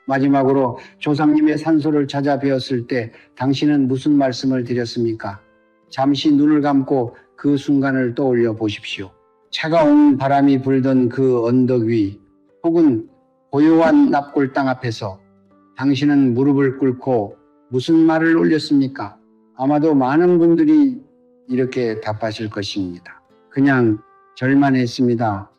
마지막으로 조상님의 산소를 찾아 뵈었을 때 당신은 무슨 말씀을 드렸습니까? 잠시 눈을 감고 그 순간을 떠올려 보십시오. 차가운 바람이 불던 그 언덕 위 혹은 고요한 납골 땅 앞에서 당신은 무릎을 꿇고 무슨 말을 올렸습니까? 아마도 많은 분들이 이렇게 답하실 것입니다. 그냥 절만했습니다.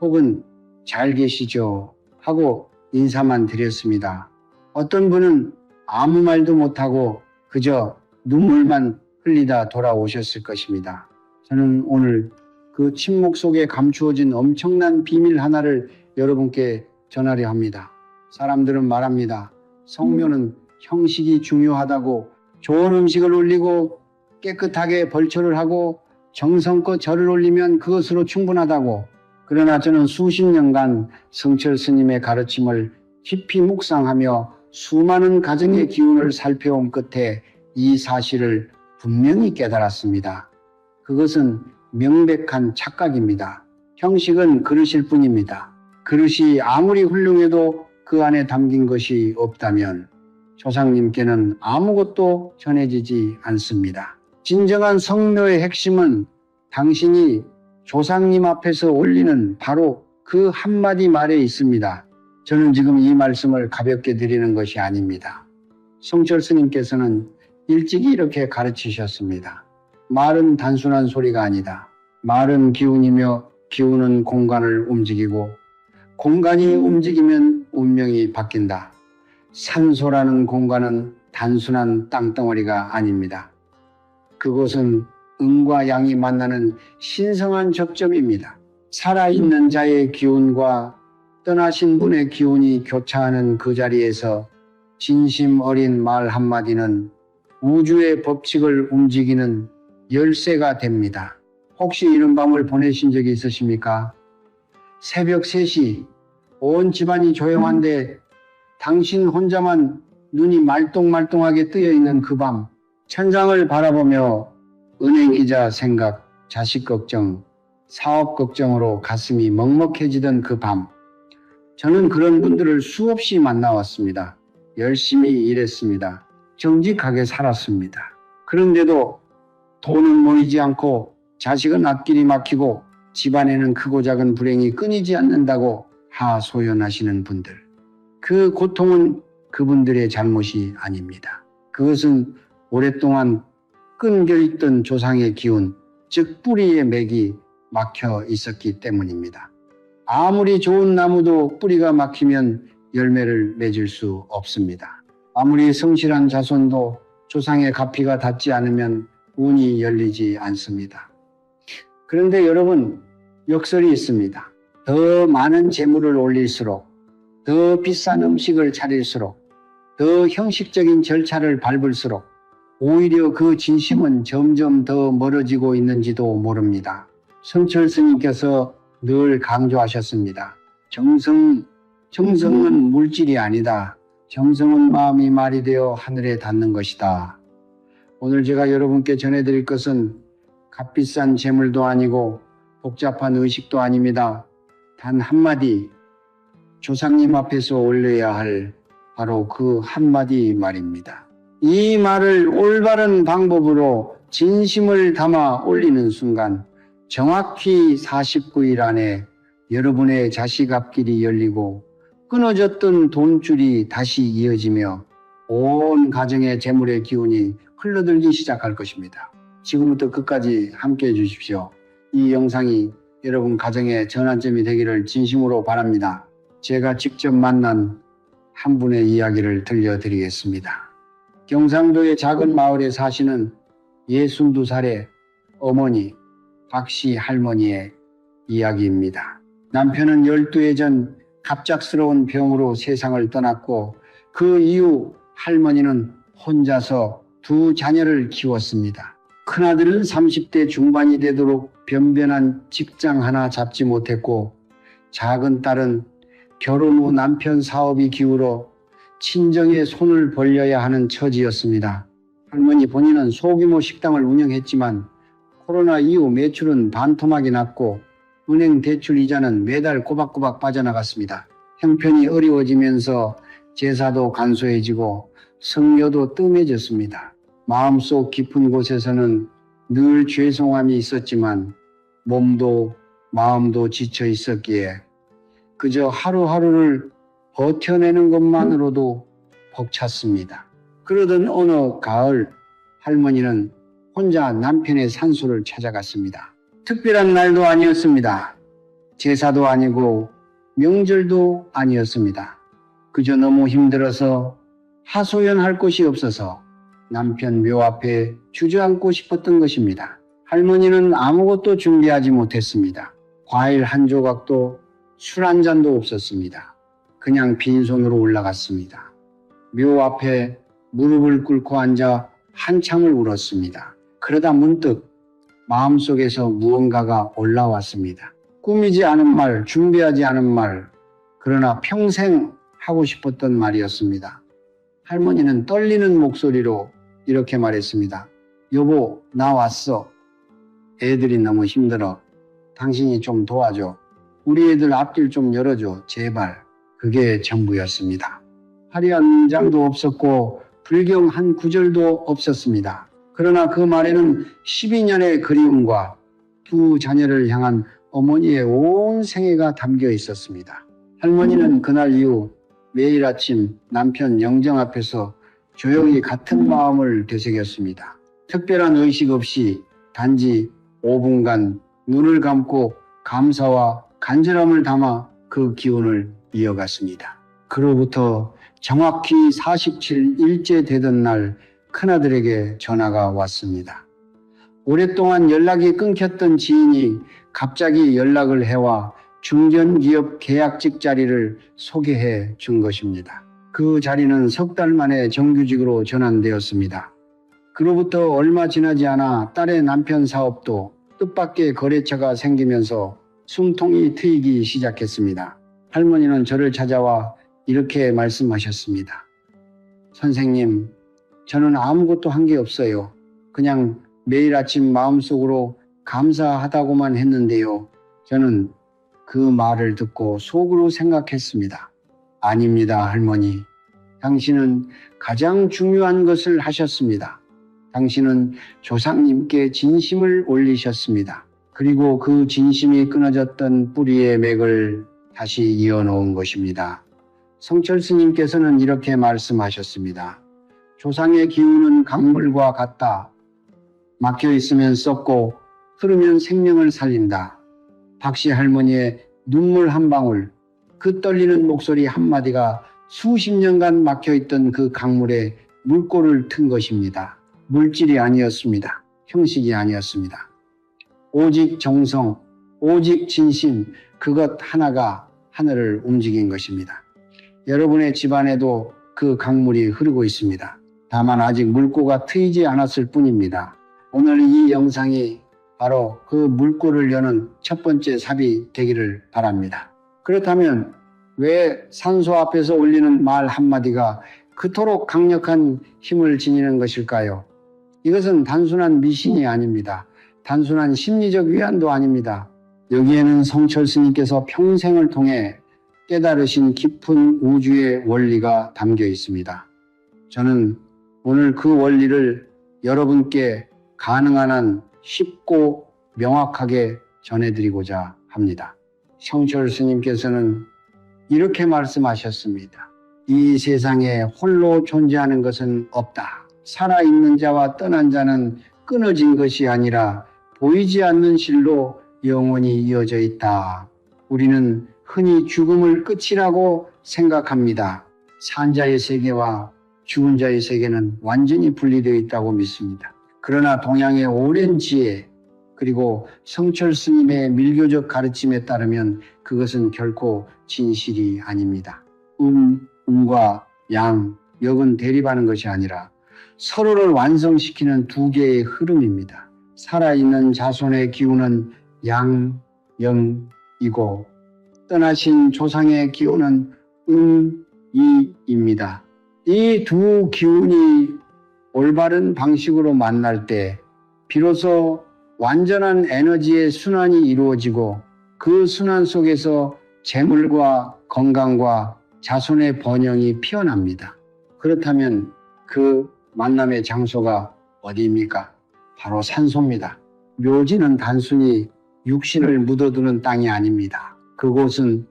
혹은 잘 계시죠? 하고 인사만 드렸습니다. 어떤 분은 아무 말도 못하고 그저 눈물만 흘리다 돌아오셨을 것입니다. 저는 오늘 그 침묵 속에 감추어진 엄청난 비밀 하나를 여러분께 전하려 합니다. 사람들은 말합니다. 성묘는 형식이 중요하다고, 좋은 음식을 올리고 깨끗하게 벌초를 하고 정성껏 절을 올리면 그것으로 충분하다고. 그러나 저는 수십 년간 성철 스님의 가르침을 깊이 묵상하며 수많은 가정의 기운을 살펴온 끝에 이 사실을 분명히 깨달았습니다. 그것은 명백한 착각입니다. 형식은 그릇일 뿐입니다. 그릇이 아무리 훌륭해도 그 안에 담긴 것이 없다면 조상님께는 아무것도 전해지지 않습니다. 진정한 성묘의 핵심은 당신이 조상님 앞에서 올리는 바로 그 한마디 말에 있습니다. 저는 지금 이 말씀을 가볍게 드리는 것이 아닙니다. 성철 스님께서는 일찍이 이렇게 가르치셨습니다. 말은 단순한 소리가 아니다. 말은 기운이며 기운은 공간을 움직이고 공간이 움직이면 운명이 바뀐다. 산소라는 공간은 단순한 땅덩어리가 아닙니다. 그곳은 음과 양이 만나는 신성한 접점입니다. 살아있는 자의 기운과 떠나신 분의 기운이 교차하는 그 자리에서 진심 어린 말 한마디는 우주의 법칙을 움직이는 열쇠가 됩니다. 혹시 이런 밤을 보내신 적이 있으십니까? 새벽 3시 온 집안이 조용한데 당신 혼자만 눈이 말똥말똥하게 뜨여있는 그 밤, 천장을 바라보며 은행이자 생각, 자식 걱정, 사업 걱정으로 가슴이 먹먹해지던 그 밤, 저는 그런 분들을 수없이 만나왔습니다. 열심히 일했습니다. 정직하게 살았습니다. 그런데도 돈은 모이지 않고 자식은 앞길이 막히고 집안에는 크고 작은 불행이 끊이지 않는다고 하소연하시는 분들. 그 고통은 그분들의 잘못이 아닙니다. 그것은 오랫동안 끈결있던 조상의 기운, 즉 뿌리의 맥이 막혀 있었기 때문입니다. 아무리 좋은 나무도 뿌리가 막히면 열매를 맺을 수 없습니다. 아무리 성실한 자손도 조상의 가피가 닿지 않으면 운이 열리지 않습니다. 그런데 여러분, 역설이 있습니다. 더 많은 재물을 올릴수록, 더 비싼 음식을 차릴수록, 더 형식적인 절차를 밟을수록 오히려 그 진심은 점점 더 멀어지고 있는지도 모릅니다. 성철 스님께서 늘 강조하셨습니다. 정성은 물질이 아니다. 정성은 마음이 말이 되어 하늘에 닿는 것이다. 오늘 제가 여러분께 전해드릴 것은 값비싼 재물도 아니고 복잡한 의식도 아닙니다. 단 한마디, 조상님 앞에서 올려야 할 바로 그 한마디 말입니다. 이 말을 올바른 방법으로 진심을 담아 올리는 순간 정확히 49일 안에 여러분의 자식 앞길이 열리고 끊어졌던 돈줄이 다시 이어지며 온 가정의 재물의 기운이 흘러들기 시작할 것입니다. 지금부터 끝까지 함께해 주십시오. 이 영상이 여러분 가정의 전환점이 되기를 진심으로 바랍니다. 제가 직접 만난 한 분의 이야기를 들려드리겠습니다. 경상도의 작은 마을에 사시는 62살의 어머니 박씨 할머니의 이야기입니다. 남편은 12해 전 갑작스러운 병으로 세상을 떠났고 그 이후 할머니는 혼자서 2 자녀를 키웠습니다. 큰아들은 30대 중반이 되도록 변변한 직장 하나 잡지 못했고 작은 딸은 결혼 후 남편 사업이 기울어 친정에 손을 벌려야 하는 처지였습니다. 할머니 본인은 소규모 식당을 운영했지만 코로나 이후 매출은 반토막이 났고 은행 대출 이자는 매달 꼬박꼬박 빠져나갔습니다. 형편이 어려워지면서 제사도 간소해지고 성녀도 뜸해졌습니다. 마음속 깊은 곳에서는 늘 죄송함이 있었지만 몸도 마음도 지쳐 있었기에 그저 하루하루를 버텨내는 것만으로도 벅찼습니다. 그러던 어느 가을 할머니는 혼자 남편의 산소를 찾아갔습니다. 특별한 날도 아니었습니다. 제사도 아니고 명절도 아니었습니다. 그저 너무 힘들어서 하소연할 곳이 없어서 남편 묘 앞에 주저앉고 싶었던 것입니다. 할머니는 아무것도 준비하지 못했습니다. 과일 한 조각도 술 한 잔도 없었습니다. 그냥 빈손으로 올라갔습니다. 묘 앞에 무릎을 꿇고 앉아 한참을 울었습니다. 그러다 문득 마음속에서 무언가가 올라왔습니다. 꾸미지 않은 말, 준비하지 않은 말, 그러나 평생 하고 싶었던 말이었습니다. 할머니는 떨리는 목소리로 이렇게 말했습니다. 여보, 나 왔어. 애들이 너무 힘들어. 당신이 좀 도와줘. 우리 애들 앞길 좀 열어줘. 제발. 그게 전부였습니다. 화려한 문장도 없었고 불경 한 구절도 없었습니다. 그러나 그 말에는 12년의 그리움과 두 자녀를 향한 어머니의 온 생애가 담겨 있었습니다. 할머니는 그날 이후 매일 아침 남편 영정 앞에서 조용히 같은 마음을 되새겼습니다. 특별한 의식 없이 단지 5분간 눈을 감고 감사와 간절함을 담아 그 기운을 이어갔습니다. 그로부터 정확히 47일째 되던 날 큰아들에게 전화가 왔습니다. 오랫동안 연락이 끊겼던 지인이 갑자기 연락을 해와 중견기업 계약직 자리를 소개해 준 것입니다. 그 자리는 석 달 만에 정규직으로 전환되었습니다. 그로부터 얼마 지나지 않아 딸의 남편 사업도 뜻밖의 거래처가 생기면서 숨통이 트이기 시작했습니다. 할머니는 저를 찾아와 이렇게 말씀하셨습니다. 선생님, 저는 아무것도 한 게 없어요. 그냥 매일 아침 마음속으로 감사하다고만 했는데요. 저는 그 말을 듣고 속으로 생각했습니다. 아닙니다, 할머니. 당신은 가장 중요한 것을 하셨습니다. 당신은 조상님께 진심을 올리셨습니다. 그리고 그 진심이 끊어졌던 뿌리의 맥을 다시 이어놓은 것입니다. 성철 스님께서는 이렇게 말씀하셨습니다. 조상의 기운은 강물과 같다. 막혀 있으면 썩고 흐르면 생명을 살린다. 박씨 할머니의 눈물 한 방울, 그 떨리는 목소리 한마디가 수십 년간 막혀있던 그 강물에 물꼬를 튼 것입니다. 물질이 아니었습니다. 형식이 아니었습니다. 오직 정성, 오직 진심, 그것 하나가 하늘을 움직인 것입니다. 여러분의 집안에도 그 강물이 흐르고 있습니다. 다만 아직 물꼬가 트이지 않았을 뿐입니다. 오늘 이 영상이 바로 그 물꼬를 여는 첫 번째 삽이 되기를 바랍니다. 그렇다면 왜 산소 앞에서 올리는 말 한마디가 그토록 강력한 힘을 지니는 것일까요? 이것은 단순한 미신이 아닙니다. 단순한 심리적 위안도 아닙니다. 여기에는 성철 스님께서 평생을 통해 깨달으신 깊은 우주의 원리가 담겨 있습니다. 저는 오늘 그 원리를 여러분께 가능한 한 쉽고 명확하게 전해드리고자 합니다. 성철 스님께서는 이렇게 말씀하셨습니다. 이 세상에 홀로 존재하는 것은 없다. 살아있는 자와 떠난 자는 끊어진 것이 아니라 보이지 않는 실로 영원히 이어져 있다. 우리는 흔히 죽음을 끝이라고 생각합니다. 산 자의 세계와 죽은 자의 세계는 완전히 분리되어 있다고 믿습니다. 그러나 동양의 오랜 지혜 그리고 성철 스님의 밀교적 가르침에 따르면 그것은 결코 진실이 아닙니다. 음과 양, 역은 대립하는 것이 아니라 서로를 완성시키는 두 개의 흐름입니다. 살아있는 자손의 기운은 양, 영이고 떠나신 조상의 기운은 이입니다. 이 두 기운이 올바른 방식으로 만날 때 비로소 완전한 에너지의 순환이 이루어지고 그 순환 속에서 재물과 건강과 자손의 번영이 피어납니다. 그렇다면 그 만남의 장소가 어디입니까? 바로 산소입니다. 묘지는 단순히 육신을 묻어두는 땅이 아닙니다. 그곳은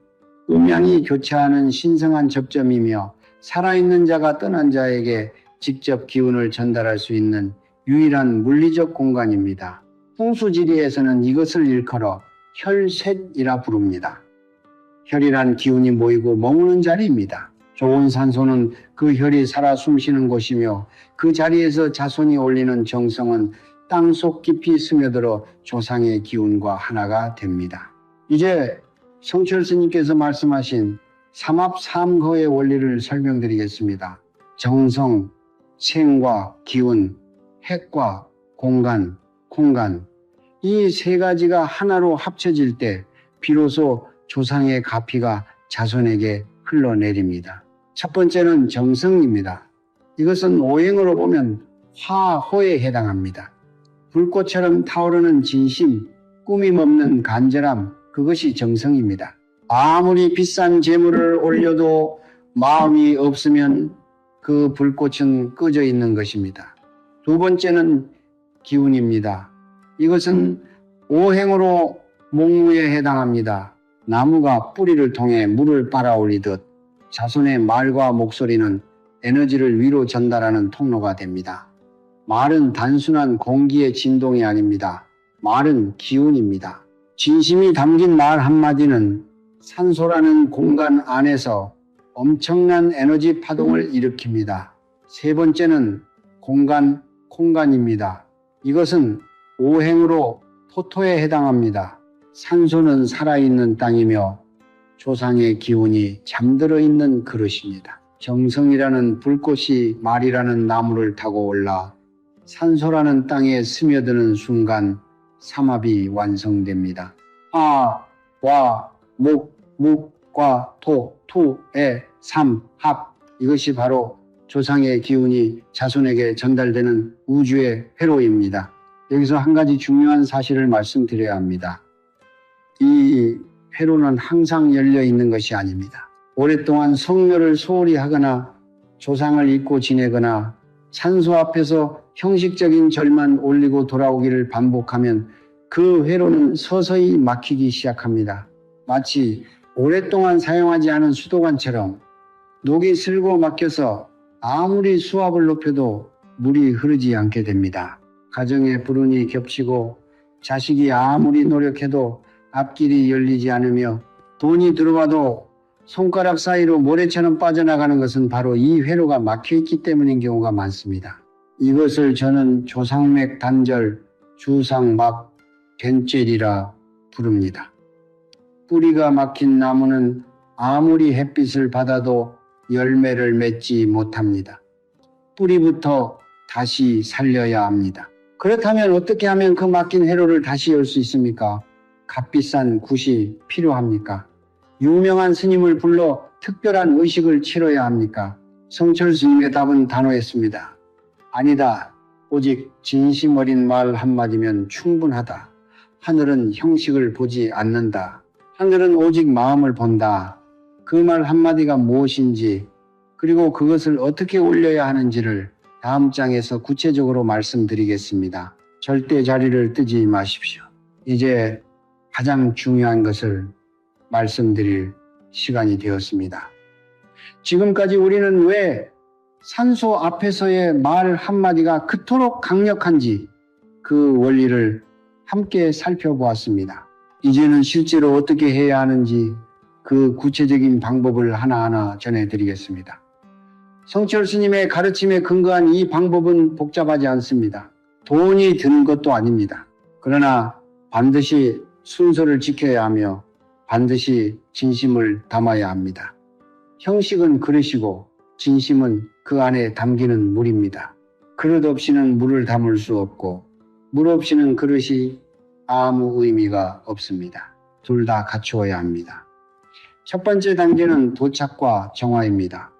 음양이 교차하는 신성한 접점이며 살아있는 자가 떠난 자에게 직접 기운을 전달할 수 있는 유일한 물리적 공간입니다. 풍수지리에서는 이것을 일컬어 혈셋이라 부릅니다. 혈이란 기운이 모이고 머무는 자리입니다. 좋은 산소는 그 혈이 살아 숨쉬는 곳이며 그 자리에서 자손이 올리는 정성은 땅속 깊이 스며들어 조상의 기운과 하나가 됩니다. 이제 성철 스님께서 말씀하신 삼합삼거의 원리를 설명드리겠습니다. 정성, 생과 기운, 핵과 공간,空間, 이 세 가지가 하나로 합쳐질 때 비로소 조상의 가피가 자손에게 흘러내립니다. 첫 번째는 정성입니다. 이것은 오행으로 보면 화호에 해당합니다. 불꽃처럼 타오르는 진심, 꾸밈없는 간절함, 그것이 정성입니다. 아무리 비싼 재물을 올려도 마음이 없으면 그 불꽃은 꺼져 있는 것입니다. 두 번째는 기운입니다. 이것은 오행으로 목무에 해당합니다. 나무가 뿌리를 통해 물을 빨아올리듯 자손의 말과 목소리는 에너지를 위로 전달하는 통로가 됩니다. 말은 단순한 공기의 진동이 아닙니다. 말은 기운입니다. 진심이 담긴 말 한마디는 산소라는 공간 안에서 엄청난 에너지 파동을 일으킵니다. 세 번째는 공간,空間입니다. 이것은 오행으로 토토에 해당합니다. 산소는 살아있는 땅이며 조상의 기운이 잠들어 있는 그릇입니다. 정성이라는 불꽃이 말이라는 나무를 타고 올라 산소라는 땅에 스며드는 순간 삼합이 완성됩니다. 화, 와, 묵과 토, 투의 삼합, 이것이 바로 조상의 기운이 자손에게 전달되는 우주의 회로입니다. 여기서 한 가지 중요한 사실을 말씀드려야 합니다. 이 회로는 항상 열려 있는 것이 아닙니다. 오랫동안 성묘를 소홀히 하거나 조상을 잊고 지내거나 산소 앞에서 형식적인 절만 올리고 돌아오기를 반복하면 그 회로는 서서히 막히기 시작합니다. 마치 오랫동안 사용하지 않은 수도관처럼 녹이 슬고 막혀서 아무리 수압을 높여도 물이 흐르지 않게 됩니다. 가정의 불운이 겹치고 자식이 아무리 노력해도 앞길이 열리지 않으며 돈이 들어와도 손가락 사이로 모래처럼 빠져나가는 것은 바로 이 회로가 막혀있기 때문인 경우가 많습니다. 이것을 저는 조상맥 단절, 주상막, 견젤이라 부릅니다. 뿌리가 막힌 나무는 아무리 햇빛을 받아도 열매를 맺지 못합니다. 뿌리부터 다시 살려야 합니다. 그렇다면 어떻게 하면 그 막힌 회로를 다시 열 수 있습니까? 값비싼 굿이 필요합니까? 유명한 스님을 불러 특별한 의식을 치러야 합니까? 성철 스님의 답은 단호했습니다. 아니다. 오직 진심 어린 말 한마디면 충분하다. 하늘은 형식을 보지 않는다. 하늘은 오직 마음을 본다. 그 말 한마디가 무엇인지 그리고 그것을 어떻게 올려야 하는지를 다음 장에서 구체적으로 말씀드리겠습니다. 절대 자리를 뜨지 마십시오. 이제 가장 중요한 것을 말씀드릴 시간이 되었습니다. 지금까지 우리는 왜 산소 앞에서의 말 한마디가 그토록 강력한지 그 원리를 함께 살펴보았습니다. 이제는 실제로 어떻게 해야 하는지 그 구체적인 방법을 하나하나 전해드리겠습니다. 성철 스님의 가르침에 근거한 이 방법은 복잡하지 않습니다. 돈이 드는 것도 아닙니다. 그러나 반드시 순서를 지켜야 하며 반드시 진심을 담아야 합니다. 형식은 그릇이고 진심은 그 안에 담기는 물입니다. 그릇 없이는 물을 담을 수 없고 물 없이는 그릇이 아무 의미가 없습니다. 둘 다 갖추어야 합니다. 첫 번째 단계는 도착과 정화입니다.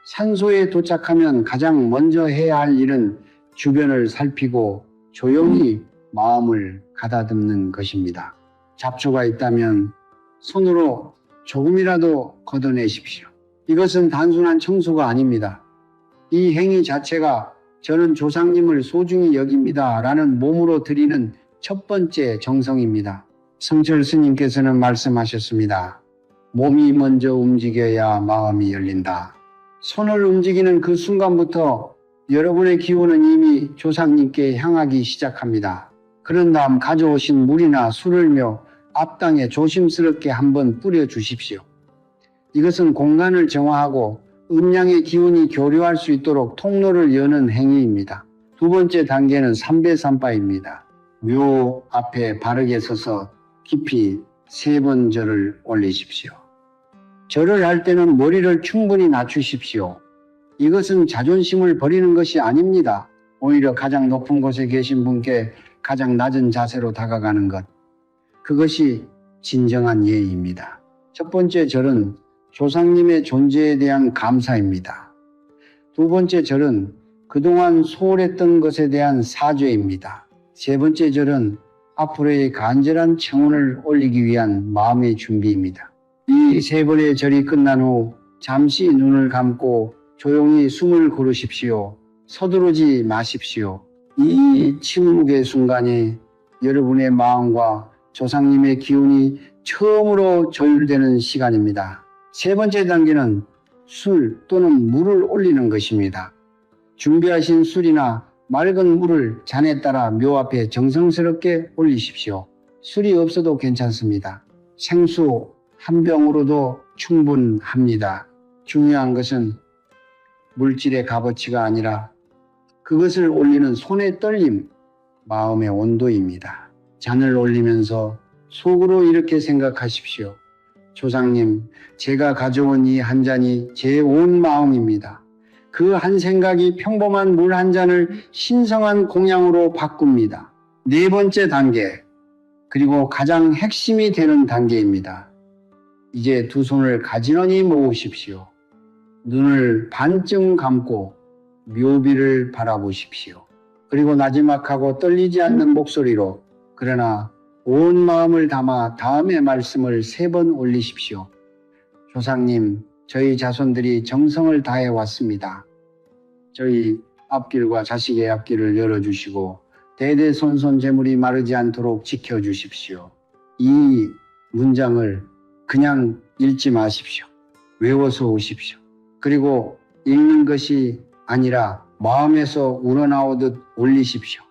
산소에 도착하면 가장 먼저 해야 할 일은 주변을 살피고 조용히 마음을 가다듬는 것입니다. 잡초가 있다면 손으로 조금이라도 걷어내십시오. 이것은 단순한 청소가 아닙니다. 이 행위 자체가 저는 조상님을 소중히 여깁니다 라는 몸으로 드리는 첫 번째 정성입니다. 성철 스님께서는 말씀하셨습니다. 몸이 먼저 움직여야 마음이 열린다. 손을 움직이는 그 순간부터 여러분의 기운은 이미 조상님께 향하기 시작합니다. 그런 다음 가져오신 물이나 술을 며 앞당에 조심스럽게 한번 뿌려주십시오. 이것은 공간을 정화하고 음양의 기운이 교류할 수 있도록 통로를 여는 행위입니다. 두 번째 단계는 삼배삼바입니다. 묘 앞에 바르게 서서 깊이 3번 절을 올리십시오. 절을 할 때는 머리를 충분히 낮추십시오. 이것은 자존심을 버리는 것이 아닙니다. 오히려 가장 높은 곳에 계신 분께 가장 낮은 자세로 다가가는 것. 그것이 진정한 예의입니다. 첫 번째 절은 조상님의 존재에 대한 감사입니다. 두 번째 절은 그동안 소홀했던 것에 대한 사죄입니다. 세 번째 절은 앞으로의 간절한 청혼을 올리기 위한 마음의 준비입니다. 이 3번의 절이 끝난 후 잠시 눈을 감고 조용히 숨을 고르십시오. 서두르지 마십시오. 이 침묵의 순간이 여러분의 마음과 조상님의 기운이 처음으로 조율되는 시간입니다. 세 번째 단계는 술 또는 물을 올리는 것입니다. 준비하신 술이나 맑은 물을 잔에 따라 묘 앞에 정성스럽게 올리십시오. 술이 없어도 괜찮습니다. 생수 한 병으로도 충분합니다. 중요한 것은 물질의 값어치가 아니라 그것을 올리는 손의 떨림, 마음의 온도입니다. 잔을 올리면서 속으로 이렇게 생각하십시오. 조상님, 제가 가져온 이 한 잔이 제 온 마음입니다. 그 한 생각이 평범한 물 한 잔을 신성한 공양으로 바꿉니다. 네 번째 단계, 그리고 가장 핵심이 되는 단계입니다. 이제 두 손을 가지런히 모으십시오. 눈을 반쯤 감고 묘비를 바라보십시오. 그리고 나지막하고 떨리지 않는 목소리로, 그러나 온 마음을 담아 다음의 말씀을 3번 올리십시오. 조상님, 저희 자손들이 정성을 다해 왔습니다. 저희 앞길과 자식의 앞길을 열어주시고 대대손손 재물이 마르지 않도록 지켜주십시오. 이 문장을 그냥 읽지 마십시오. 외워서 오십시오. 그리고 읽는 것이 아니라 마음에서 우러나오듯 올리십시오.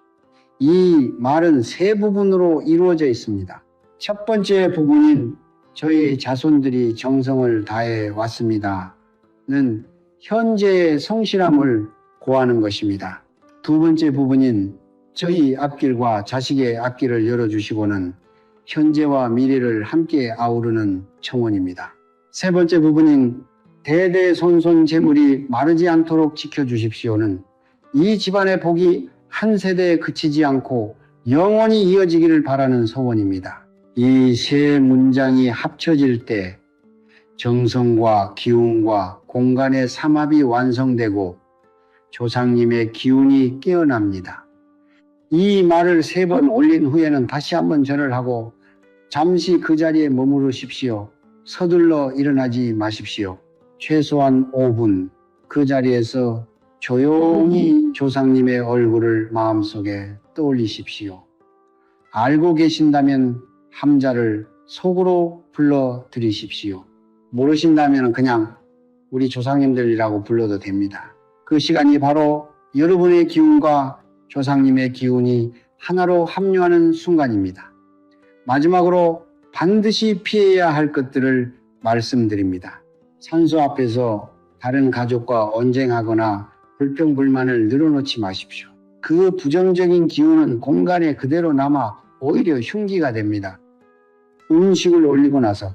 이 말은 3 부분으로 이루어져 있습니다. 첫 번째 부분인 저희 자손들이 정성을 다해 왔습니다는 현재의 성실함을 고하는 것입니다. 두 번째 부분인 저희 앞길과 자식의 앞길을 열어주시고는 현재와 미래를 함께 아우르는 청원입니다. 세 번째 부분인 대대손손 재물이 마르지 않도록 지켜주십시오는 이 집안의 복이 한 세대에 그치지 않고 영원히 이어지기를 바라는 소원입니다. 이 세 문장이 합쳐질 때 정성과 기운과 공간의 삼합이 완성되고 조상님의 기운이 깨어납니다. 이 말을 3번 올린 후에는 다시 한번 절을 하고 잠시 그 자리에 머무르십시오. 서둘러 일어나지 마십시오. 최소한 5분 그 자리에서 조용히 조상님의 얼굴을 마음속에 떠올리십시오. 알고 계신다면 함자를 속으로 불러드리십시오. 모르신다면 그냥 우리 조상님들이라고 불러도 됩니다. 그 시간이 바로 여러분의 기운과 조상님의 기운이 하나로 합류하는 순간입니다. 마지막으로 반드시 피해야 할 것들을 말씀드립니다. 산소 앞에서 다른 가족과 언쟁하거나 불평불만을 늘어놓지 마십시오. 그 부정적인 기운은 공간에 그대로 남아 오히려 흉기가 됩니다. 음식을 올리고 나서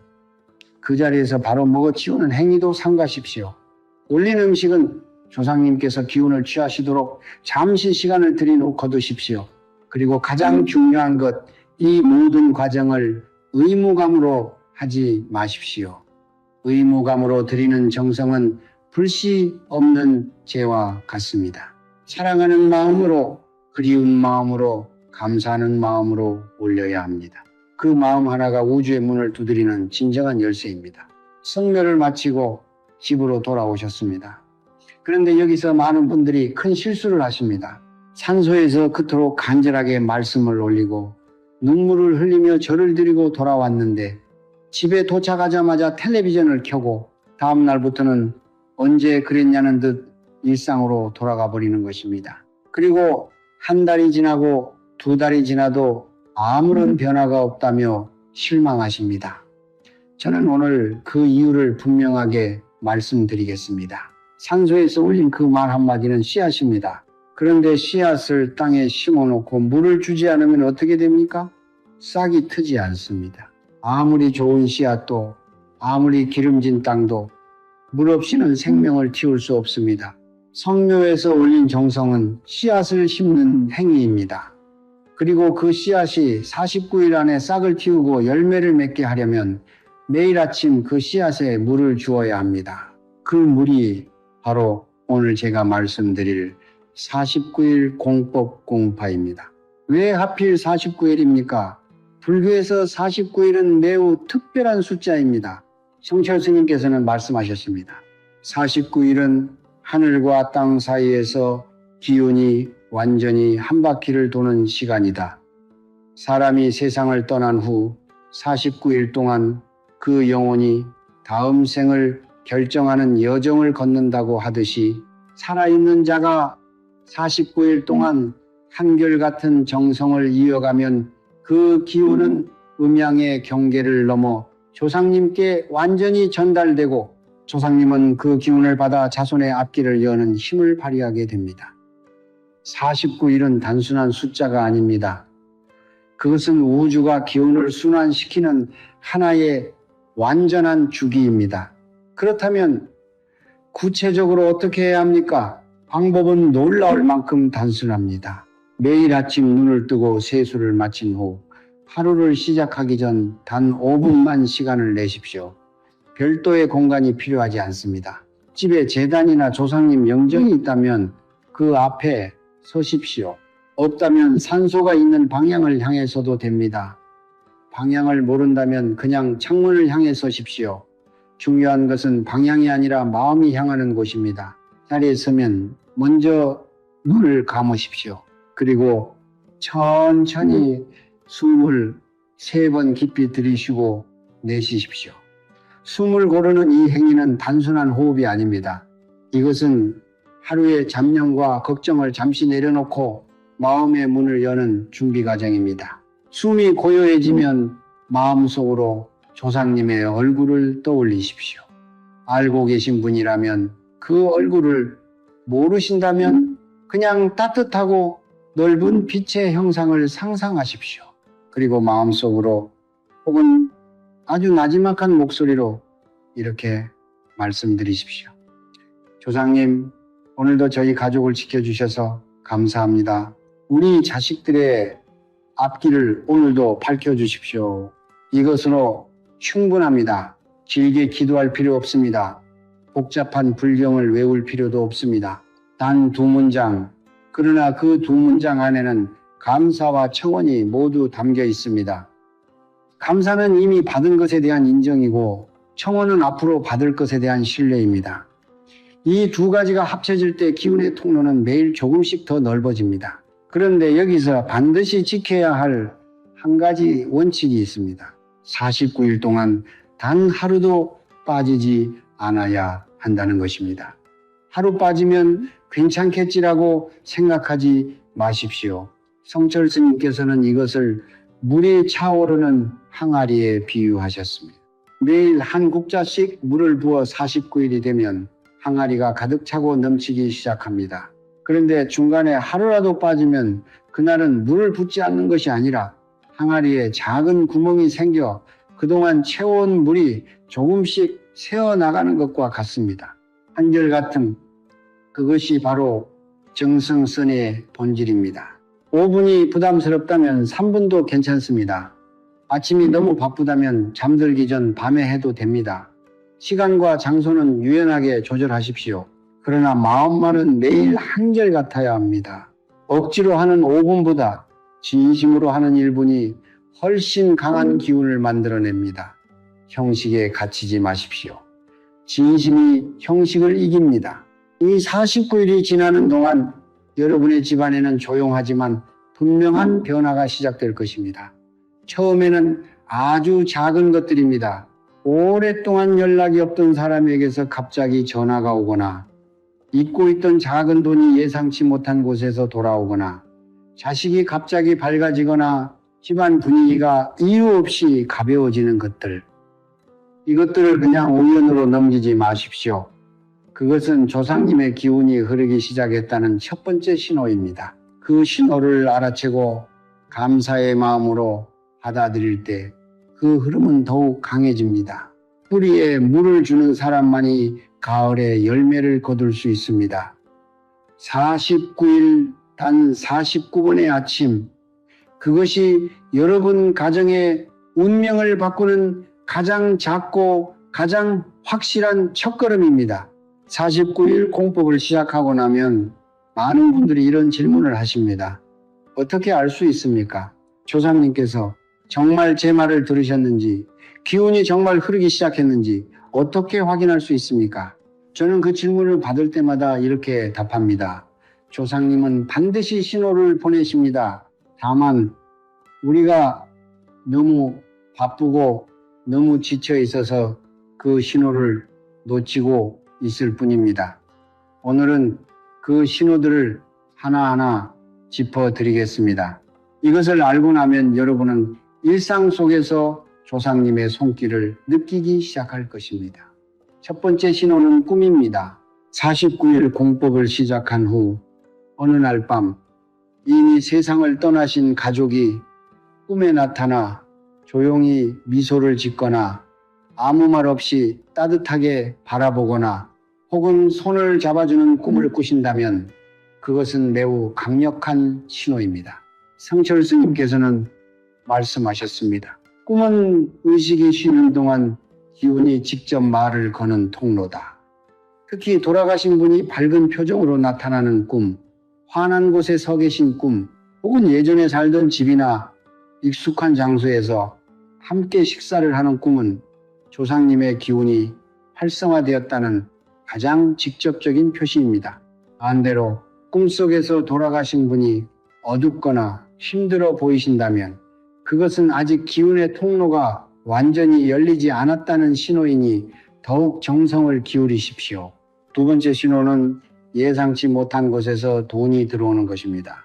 그 자리에서 바로 먹어치우는 행위도 삼가십시오. 올린 음식은 조상님께서 기운을 취하시도록 잠시 시간을 들이놓고 거두십시오. 그리고 가장 중요한 것, 이 모든 과정을 의무감으로 하지 마십시오. 의무감으로 드리는 정성은 불씨 없는 재와 같습니다. 사랑하는 마음으로, 그리운 마음으로, 감사하는 마음으로 올려야 합니다. 그 마음 하나가 우주의 문을 두드리는 진정한 열쇠입니다. 성묘를 마치고 집으로 돌아오셨습니다. 그런데 여기서 많은 분들이 큰 실수를 하십니다. 산소에서 그토록 간절하게 말씀을 올리고 눈물을 흘리며 절을 드리고 돌아왔는데 집에 도착하자마자 텔레비전을 켜고 다음 날부터는 언제 그랬냐는 듯 일상으로 돌아가 버리는 것입니다. 그리고 한 달이 지나고 두 달이 지나도 아무런 변화가 없다며 실망하십니다. 저는 오늘 그 이유를 분명하게 말씀드리겠습니다. 산소에서 올린 그 말 한마디는 씨앗입니다. 그런데 씨앗을 땅에 심어놓고 물을 주지 않으면 어떻게 됩니까? 싹이 트지 않습니다. 아무리 좋은 씨앗도 아무리 기름진 땅도 물 없이는 생명을 키울 수 없습니다. 성묘에서 올린 정성은 씨앗을 심는 행위입니다. 그리고 그 씨앗이 49일 안에 싹을 틔우고 열매를 맺게 하려면 매일 아침 그 씨앗에 물을 주어야 합니다. 그 물이 바로 오늘 제가 말씀드릴 49일 공법 공파입니다. 왜 하필 49일입니까? 불교에서 49일은 매우 특별한 숫자입니다. 성철 스님께서는 말씀하셨습니다. 49일은 하늘과 땅 사이에서 기운이 완전히 한 바퀴를 도는 시간이다. 사람이 세상을 떠난 후 49일 동안 그 영혼이 다음 생을 결정하는 여정을 걷는다고 하듯이 살아있는 자가 49일 동안 한결같은 정성을 이어가면 그 기운은 음양의 경계를 넘어 조상님께 완전히 전달되고 조상님은 그 기운을 받아 자손의 앞길을 여는 힘을 발휘하게 됩니다. 49일은 단순한 숫자가 아닙니다. 그것은 우주가 기운을 순환시키는 하나의 완전한 주기입니다. 그렇다면 구체적으로 어떻게 해야 합니까? 방법은 놀라울 만큼 단순합니다. 매일 아침 눈을 뜨고 세수를 마친 후 하루를 시작하기 전 단 5분만 시간을 내십시오. 별도의 공간이 필요하지 않습니다. 집에 제단이나 조상님 영정이 있다면 그 앞에 서십시오. 없다면 산소가 있는 방향을 향해 서도 됩니다. 방향을 모른다면 그냥 창문을 향해 서십시오. 중요한 것은 방향이 아니라 마음이 향하는 곳입니다. 자리에 서면 먼저 눈을 감으십시오. 그리고 천천히 숨을 3번 깊이 들이쉬고 내쉬십시오. 숨을 고르는 이 행위는 단순한 호흡이 아닙니다. 이것은 하루의 잡념과 걱정을 잠시 내려놓고 마음의 문을 여는 준비 과정입니다. 숨이 고요해지면 마음속으로 조상님의 얼굴을 떠올리십시오. 알고 계신 분이라면 그 얼굴을 모르신다면 그냥 따뜻하고 넓은 빛의 형상을 상상하십시오. 그리고 마음속으로 혹은 아주 나지막한 목소리로 이렇게 말씀드리십시오. 조상님, 오늘도 저희 가족을 지켜주셔서 감사합니다. 우리 자식들의 앞길을 오늘도 밝혀주십시오. 이것으로 충분합니다. 길게 기도할 필요 없습니다. 복잡한 불경을 외울 필요도 없습니다. 단 2문장, 그러나 그 2문장 안에는 감사와 청원이 모두 담겨 있습니다. 감사는 이미 받은 것에 대한 인정이고 청원은 앞으로 받을 것에 대한 신뢰입니다. 이 2가지가 합쳐질 때 기운의 통로는 매일 조금씩 더 넓어집니다. 그런데 여기서 반드시 지켜야 할 한 가지 원칙이 있습니다. 49일 동안 단 하루도 빠지지 않아야 한다는 것입니다. 하루 빠지면 괜찮겠지라고 생각하지 마십시오. 성철 스님께서는 이것을 물이 차오르는 항아리에 비유하셨습니다. 매일 한 국자씩 물을 부어 49일이 되면 항아리가 가득 차고 넘치기 시작합니다. 그런데 중간에 하루라도 빠지면 그날은 물을 붓지 않는 것이 아니라 항아리에 작은 구멍이 생겨 그동안 채워온 물이 조금씩 새어나가는 것과 같습니다. 한결같은 그것이 바로 정성선의 본질입니다. 5분이 부담스럽다면 3분도 괜찮습니다. 아침이 너무 바쁘다면 잠들기 전 밤에 해도 됩니다. 시간과 장소는 유연하게 조절하십시오. 그러나 마음만은 매일 한결같아야 합니다. 억지로 하는 5분보다 진심으로 하는 1분이 훨씬 강한 기운을 만들어냅니다. 형식에 갇히지 마십시오. 진심이 형식을 이깁니다. 이 49일이 지나는 동안 여러분의 집안에는 조용하지만 분명한 변화가 시작될 것입니다. 처음에는 아주 작은 것들입니다. 오랫동안 연락이 없던 사람에게서 갑자기 전화가 오거나, 잊고 있던 작은 돈이 예상치 못한 곳에서 돌아오거나, 자식이 갑자기 밝아지거나 집안 분위기가 이유 없이 가벼워지는 것들. 이것들을 그냥 우연으로 넘기지 마십시오. 그것은 조상님의 기운이 흐르기 시작했다는 첫 번째 신호입니다. 그 신호를 알아채고 감사의 마음으로 받아들일 때 그 흐름은 더욱 강해집니다. 뿌리에 물을 주는 사람만이 가을에 열매를 거둘 수 있습니다. 49일 단 49분의 아침, 그것이 여러분 가정의 운명을 바꾸는 가장 작고 가장 확실한 첫걸음입니다. 49일 공법을 시작하고 나면 많은 분들이 이런 질문을 하십니다. 어떻게 알 수 있습니까? 조상님께서 정말 제 말을 들으셨는지, 기운이 정말 흐르기 시작했는지 어떻게 확인할 수 있습니까? 저는 그 질문을 받을 때마다 이렇게 답합니다. 조상님은 반드시 신호를 보내십니다. 다만 우리가 너무 바쁘고 너무 지쳐 있어서 그 신호를 놓치고 있을 뿐입니다. 오늘은 그 신호들을 하나하나 짚어드리겠습니다. 이것을 알고 나면 여러분은 일상 속에서 조상님의 손길을 느끼기 시작할 것입니다. 첫 번째 신호는 꿈입니다. 49일 공법을 시작한 후 어느 날 밤 이미 세상을 떠나신 가족이 꿈에 나타나 조용히 미소를 짓거나 아무 말 없이 따뜻하게 바라보거나 혹은 손을 잡아주는 꿈을 꾸신다면 그것은 매우 강력한 신호입니다. 성철 스님께서는 말씀하셨습니다. 꿈은 의식이 쉬는 동안 기운이 직접 말을 거는 통로다. 특히 돌아가신 분이 밝은 표정으로 나타나는 꿈, 환한 곳에 서 계신 꿈, 혹은 예전에 살던 집이나 익숙한 장소에서 함께 식사를 하는 꿈은 조상님의 기운이 활성화되었다는 가장 직접적인 표시입니다. 반대로 꿈속에서 돌아가신 분이 어둡거나 힘들어 보이신다면 그것은 아직 기운의 통로가 완전히 열리지 않았다는 신호이니 더욱 정성을 기울이십시오. 두 번째 신호는 예상치 못한 곳에서 돈이 들어오는 것입니다.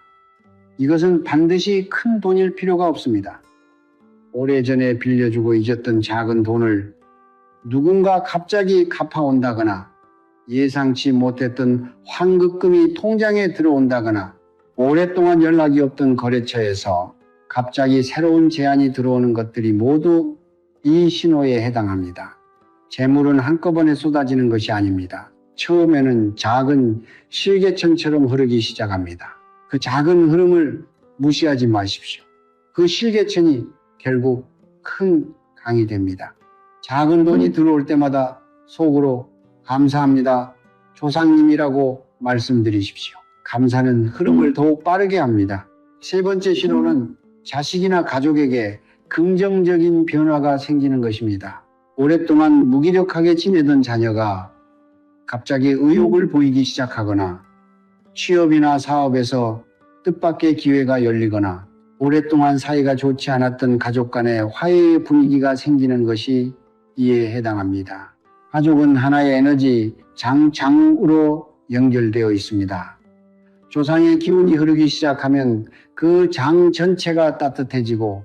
이것은 반드시 큰 돈일 필요가 없습니다. 오래전에 빌려주고 잊었던 작은 돈을 누군가 갑자기 갚아온다거나 예상치 못했던 환급금이 통장에 들어온다거나 오랫동안 연락이 없던 거래처에서 갑자기 새로운 제안이 들어오는 것들이 모두 이 신호에 해당합니다. 재물은 한꺼번에 쏟아지는 것이 아닙니다. 처음에는 작은 실개천처럼 흐르기 시작합니다. 그 작은 흐름을 무시하지 마십시오. 그 실개천이 결국 큰 강이 됩니다. 작은 돈이 들어올 때마다 속으로 감사합니다. 조상님이라고 말씀드리십시오. 감사는 흐름을 더욱 빠르게 합니다. 세 번째 신호는 자식이나 가족에게 긍정적인 변화가 생기는 것입니다. 오랫동안 무기력하게 지내던 자녀가 갑자기 의욕을 보이기 시작하거나 취업이나 사업에서 뜻밖의 기회가 열리거나 오랫동안 사이가 좋지 않았던 가족 간의 화해의 분위기가 생기는 것이 이에 해당합니다. 가족은 하나의 에너지 장으로 연결되어 있습니다. 조상의 기운이 흐르기 시작하면 그 장 전체가 따뜻해지고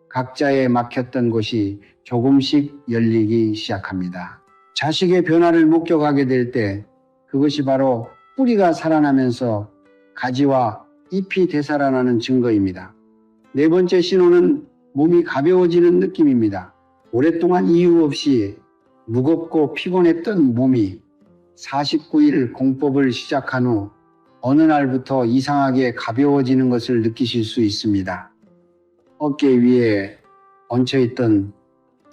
각자의 막혔던 곳이 조금씩 열리기 시작합니다. 자식의 변화를 목격하게 될 때 그것이 바로 뿌리가 살아나면서 가지와 잎이 되살아나는 증거입니다. 네 번째 신호는 몸이 가벼워지는 느낌입니다. 오랫동안 이유 없이 무겁고 피곤했던 몸이 49일 공법을 시작한 후 어느 날부터 이상하게 가벼워지는 것을 느끼실 수 있습니다. 어깨 위에 얹혀있던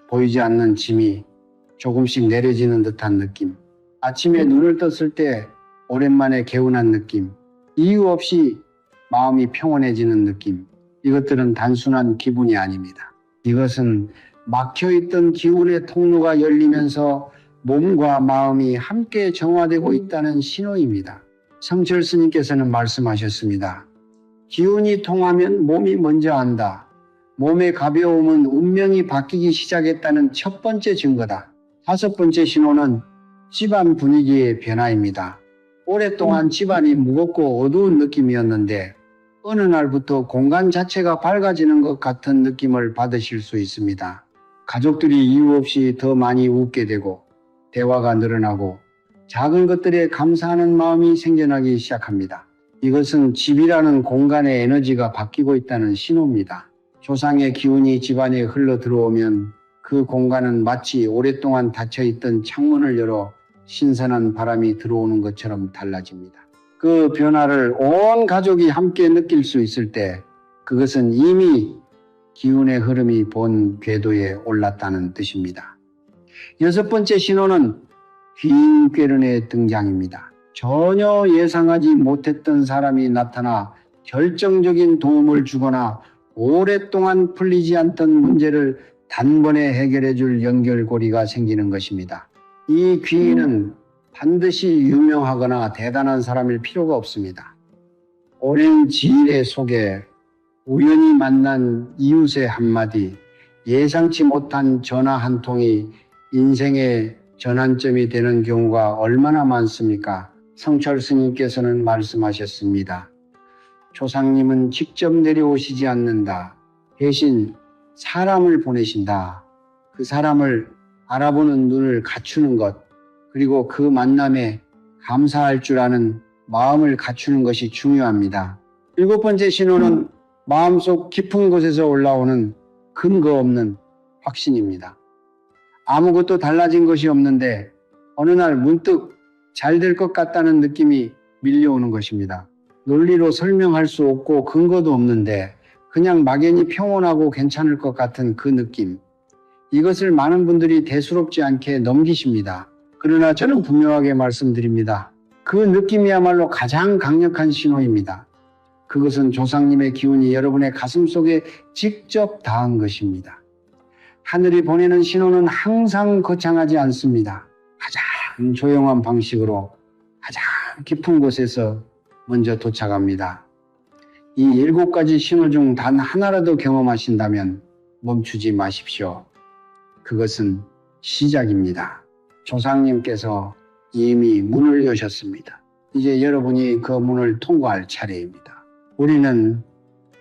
보이지 않는 짐이 조금씩 내려지는 듯한 느낌. 아침에 눈을 떴을 때 오랜만에 개운한 느낌. 이유 없이 마음이 평온해지는 느낌. 이것들은 단순한 기분이 아닙니다. 이것은 막혀있던 기운의 통로가 열리면서 몸과 마음이 함께 정화되고 있다는 신호입니다. 성철 스님께서는 말씀하셨습니다. 기운이 통하면 몸이 먼저 안다. 몸의 가벼움은 운명이 바뀌기 시작했다는 첫 번째 증거다. 다섯 번째 신호는 집안 분위기의 변화입니다. 오랫동안 집안이 무겁고 어두운 느낌이었는데 어느 날부터 공간 자체가 밝아지는 것 같은 느낌을 받으실 수 있습니다. 가족들이 이유 없이 더 많이 웃게 되고 대화가 늘어나고 작은 것들에 감사하는 마음이 생겨나기 시작합니다. 이것은 집이라는 공간의 에너지가 바뀌고 있다는 신호입니다. 조상의 기운이 집안에 흘러 들어오면 그 공간은 마치 오랫동안 닫혀있던 창문을 열어 신선한 바람이 들어오는 것처럼 달라집니다. 그 변화를 온 가족이 함께 느낄 수 있을 때 그것은 이미 기운의 흐름이 본 궤도에 올랐다는 뜻입니다. 여섯 번째 신호는 귀인귀론의 등장입니다. 전혀 예상하지 못했던 사람이 나타나 결정적인 도움을 주거나 오랫동안 풀리지 않던 문제를 단번에 해결해 줄 연결고리가 생기는 것입니다. 이 귀인은 반드시 유명하거나 대단한 사람일 필요가 없습니다. 오랜 지인의 소개, 우연히 만난 이웃의 한마디, 예상치 못한 전화 한 통이 인생의 전환점이 되는 경우가 얼마나 많습니까? 성철 스님께서는 말씀하셨습니다. 조상님은 직접 내려오시지 않는다. 대신 사람을 보내신다. 그 사람을 알아보는 눈을 갖추는 것, 그리고 그 만남에 감사할 줄 아는 마음을 갖추는 것이 중요합니다. 일곱 번째 신호는 마음속 깊은 곳에서 올라오는 근거 없는 확신입니다. 아무것도 달라진 것이 없는데 어느 날 문득 잘 될 것 같다는 느낌이 밀려오는 것입니다. 논리로 설명할 수 없고 근거도 없는데 그냥 막연히 평온하고 괜찮을 것 같은 그 느낌. 이것을 많은 분들이 대수롭지 않게 넘기십니다. 그러나 저는 분명하게 말씀드립니다. 그 느낌이야말로 가장 강력한 신호입니다. 그것은 조상님의 기운이 여러분의 가슴 속에 직접 닿은 것입니다. 하늘이 보내는 신호는 항상 거창하지 않습니다. 가장 조용한 방식으로 가장 깊은 곳에서 먼저 도착합니다. 이 7가지 신호 중 단 하나라도 경험하신다면 멈추지 마십시오. 그것은 시작입니다. 조상님께서 이미 문을 여셨습니다. 이제 여러분이 그 문을 통과할 차례입니다. 우리는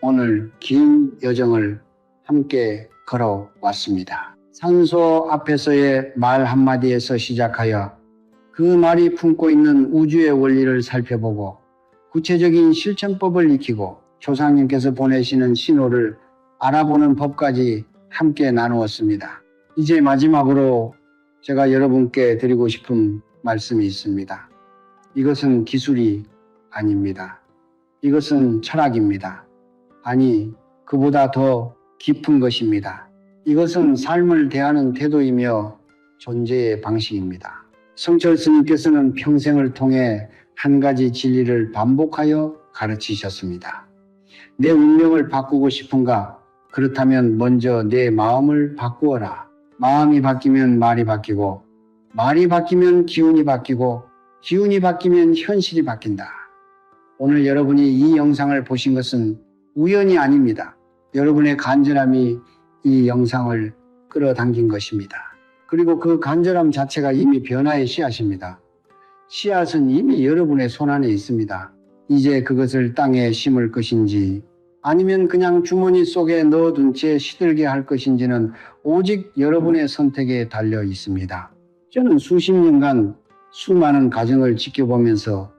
오늘 긴 여정을 함께 걸어왔습니다. 산소 앞에서의 말 한마디에서 시작하여 그 말이 품고 있는 우주의 원리를 살펴보고 구체적인 실천법을 익히고 조상님께서 보내시는 신호를 알아보는 법까지 함께 나누었습니다. 이제 마지막으로 제가 여러분께 드리고 싶은 말씀이 있습니다. 이것은 기술이 아닙니다. 이것은 철학입니다. 아니, 그보다 더 깊은 것입니다. 이것은 삶을 대하는 태도이며 존재의 방식입니다. 성철 스님께서는 평생을 통해 한 가지 진리를 반복하여 가르치셨습니다. 내 운명을 바꾸고 싶은가? 그렇다면 먼저 내 마음을 바꾸어라. 마음이 바뀌면 말이 바뀌고, 말이 바뀌면 기운이 바뀌고, 기운이 바뀌면 현실이 바뀐다. 오늘 여러분이 이 영상을 보신 것은 우연이 아닙니다. 여러분의 간절함이 이 영상을 끌어당긴 것입니다. 그리고 그 간절함 자체가 이미 변화의 씨앗입니다. 씨앗은 이미 여러분의 손안에 있습니다. 이제 그것을 땅에 심을 것인지 아니면 그냥 주머니 속에 넣어둔 채 시들게 할 것인지는 오직 여러분의 선택에 달려 있습니다. 저는 수십 년간 수많은 가정을 지켜보면서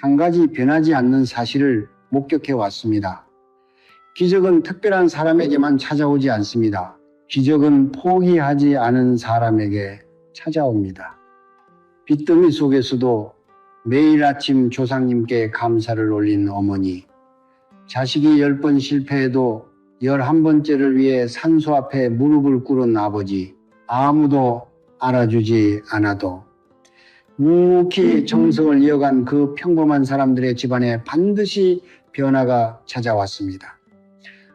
한 가지 변하지 않는 사실을 목격해 왔습니다. 기적은 특별한 사람에게만 찾아오지 않습니다. 기적은 포기하지 않은 사람에게 찾아옵니다. 빚더미 속에서도 매일 아침 조상님께 감사를 올린 어머니, 자식이 10번 실패해도 11번째를 위해 산소 앞에 무릎을 꿇은 아버지, 아무도 알아주지 않아도 묵묵히 정성을 이어간 그 평범한 사람들의 집안에 반드시 변화가 찾아왔습니다.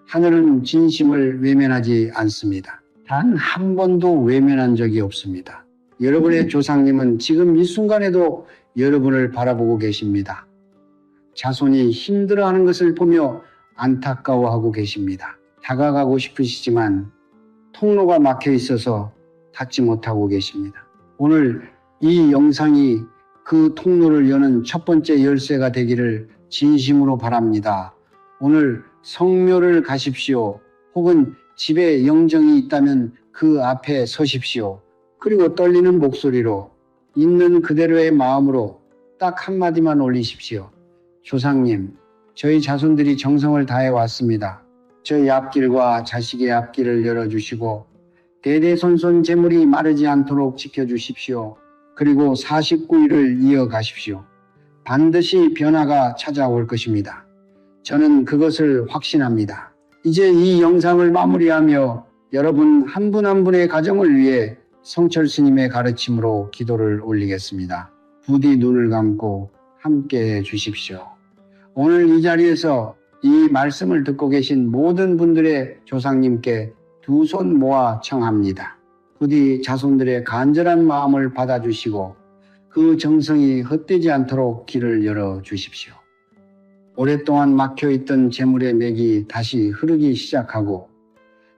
하늘은 진심을 외면하지 않습니다. 단 한 번도 외면한 적이 없습니다. 여러분의 조상님은 지금 이 순간에도 여러분을 바라보고 계십니다. 자손이 힘들어하는 것을 보며 안타까워하고 계십니다. 다가가고 싶으시지만 통로가 막혀 있어서 닿지 못하고 계십니다. 오늘 이 영상이 그 통로를 여는 첫 번째 열쇠가 되기를 진심으로 바랍니다. 오늘 성묘를 가십시오. 혹은 집에 영정이 있다면 그 앞에 서십시오. 그리고 떨리는 목소리로 있는 그대로의 마음으로 딱 한마디만 올리십시오. 조상님, 저희 자손들이 정성을 다해 왔습니다. 저희 앞길과 자식의 앞길을 열어주시고 대대손손 재물이 마르지 않도록 지켜주십시오. 그리고 49일을 이어가십시오. 반드시 변화가 찾아올 것입니다. 저는 그것을 확신합니다. 이제 이 영상을 마무리하며 여러분 한 분 한 분의 가정을 위해 성철 스님의 가르침으로 기도를 올리겠습니다. 부디 눈을 감고 함께 해 주십시오. 오늘 이 자리에서 이 말씀을 듣고 계신 모든 분들의 조상님께 두 손 모아 청합니다. 부디 자손들의 간절한 마음을 받아주시고 그 정성이 헛되지 않도록 길을 열어주십시오. 오랫동안 막혀있던 재물의 맥이 다시 흐르기 시작하고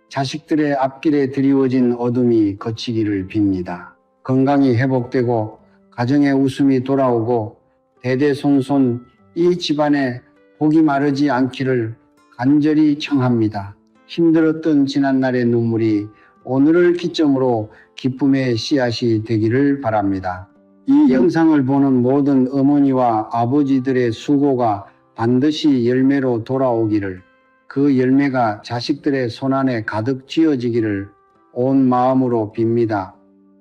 자식들의 앞길에 드리워진 어둠이 걷히기를 빕니다. 건강이 회복되고 가정에 웃음이 돌아오고 대대손손 이 집안에 복이 마르지 않기를 간절히 청합니다. 힘들었던 지난날의 눈물이 오늘을 기점으로 기쁨의 씨앗이 되기를 바랍니다. 이 영상을 보는 모든 어머니와 아버지들의 수고가 반드시 열매로 돌아오기를, 그 열매가 자식들의 손안에 가득 쥐어지기를 온 마음으로 빕니다.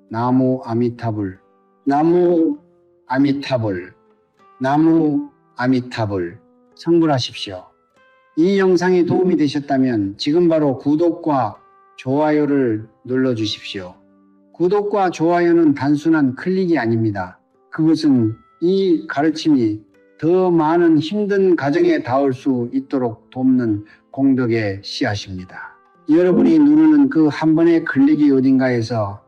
나무 아미타불, 나무 아미타불, 나무 아미타불. 성불하십시오. 이 영상이 도움이 되셨다면 지금 바로 구독과 좋아요를 눌러주십시오. 구독과 좋아요는 단순한 클릭이 아닙니다. 그것은 이 가르침이 더 많은 힘든 가정에 닿을 수 있도록 돕는 공덕의 씨앗입니다. 여러분이 누르는 그 한 번의 클릭이 어딘가에서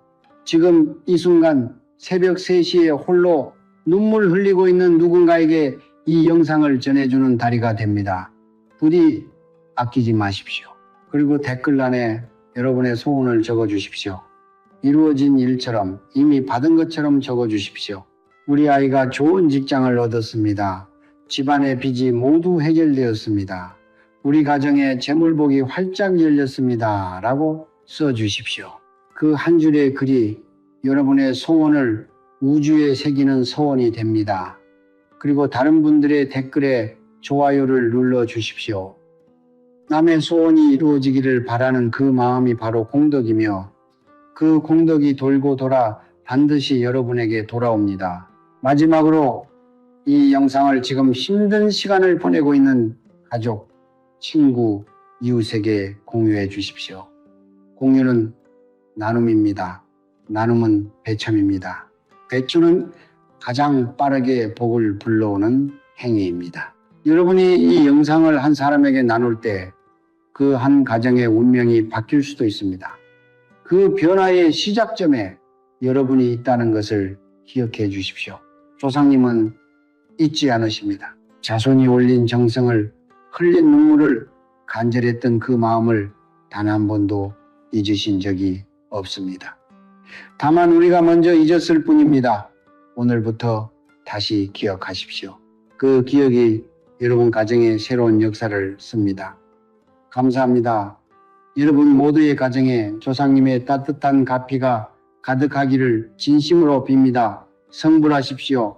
지금 이 순간 새벽 3시에 홀로 눈물 흘리고 있는 누군가에게 이 영상을 전해주는 다리가 됩니다. 부디 아끼지 마십시오. 그리고 댓글란에 여러분의 소원을 적어주십시오. 이루어진 일처럼, 이미 받은 것처럼 적어주십시오. 우리 아이가 좋은 직장을 얻었습니다. 집안의 빚이 모두 해결되었습니다. 우리 가정에 재물복이 활짝 열렸습니다. 라고 써주십시오. 그 한 줄의 글이 여러분의 소원을 우주에 새기는 소원이 됩니다. 그리고 다른 분들의 댓글에 좋아요를 눌러주십시오. 남의 소원이 이루어지기를 바라는 그 마음이 바로 공덕이며 그 공덕이 돌고 돌아 반드시 여러분에게 돌아옵니다. 마지막으로 이 영상을 지금 힘든 시간을 보내고 있는 가족, 친구, 이웃에게 공유해 주십시오. 공유는 나눔입니다. 나눔은 배참입니다. 배추는 가장 빠르게 복을 불러오는 행위입니다. 여러분이 이 영상을 한 사람에게 나눌 때 그 한 가정의 운명이 바뀔 수도 있습니다. 그 변화의 시작점에 여러분이 있다는 것을 기억해 주십시오. 조상님은 잊지 않으십니다. 자손이 올린 정성을, 흘린 눈물을, 간절했던 그 마음을 단 한 번도 잊으신 적이 없습니다. 다만 우리가 먼저 잊었을 뿐입니다. 오늘부터 다시 기억하십시오. 그 기억이 여러분 가정에 새로운 역사를 씁니다. 감사합니다. 여러분 모두의 가정에 조상님의 따뜻한 가피가 가득하기를 진심으로 빕니다. 성불하십시오.